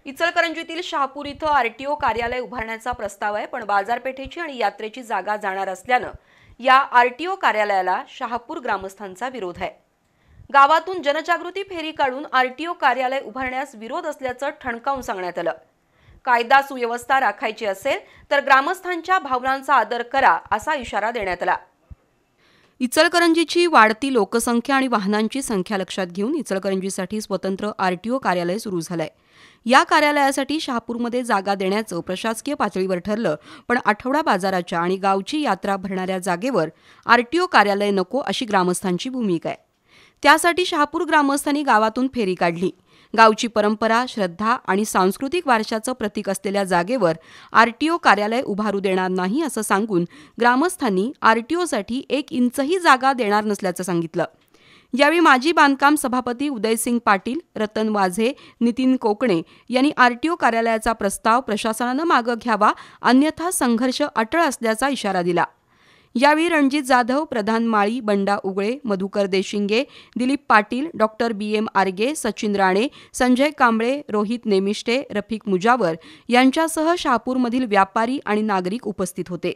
इचलकरंजीतील शहापूर इथं आरटीओ कार्यालय उभारण्याचा प्रस्ताव आहे, पण बाजारपेठेची आणि यात्रेची जागा जाणार असल्यानं या आरटीओ कार्यालयाला शहापूर ग्रामस्थांचा विरोध आहे। गावातून जनजागृती फेरी काढून आरटीओ कार्यालय उभारण्यास विरोध असल्याचं ठणकावून सांगण्यात आलं। कायदा सुव्यवस्था राखायची असेल तर ग्रामस्थांच्या भावनांचा आदर करा असा इशारा देण्यात आला। इचलकरंजीची वाढती लोकसंख्या आणि वाहनांची संख्या लक्षात घेऊन इचलकरंजीसाठी स्वतंत्र आरटीओ कार्यालय सुरू झालंय। या कार्यालयासाठी शहापूरमध्ये जागा देण्याचं प्रशासकीय पातळीवर ठरलं, पण आठवडा बाजाराच्या आणि गावची यात्रा भरणाऱ्या जागेवर आरटीओ कार्यालय नको अशी ग्रामस्थांची भूमिका आहे। त्यासाठी शहापूर ग्रामस्थांनी गावातून फेरी काढली। गावची परंपरा, श्रद्धा आणि सांस्कृतिक वारशाचं प्रतीक असलेल्या जागेवर आरटीओ कार्यालय उभारू देणार नाही असं सांगून ग्रामस्थांनी आरटीओसाठी 1 इंचही जागा देणार नसल्याचं सांगितलं। यावेळी माजी बांधकाम सभापती उदयसिंग पाटील, रतन वाझे, नितीन कोकणे यांनी आरटीओ कार्यालयाचा प्रस्ताव प्रशासनानं मागं घ्यावा, अन्यथा संघर्ष अटळ असल्याचा इशारा दिला। यावेळी रणजित जाधव, प्रधान माळी, बंडा उगळे, मधुकर देशिंगे, दिलीप पाटील, डॉक्टर BM आर्गे, सचिन राणे, संजय कांबळे, रोहित नेमिष्टे, रफिक मुजावर यांच्यासह शहापूरमधील व्यापारी आणि नागरिक उपस्थित होते।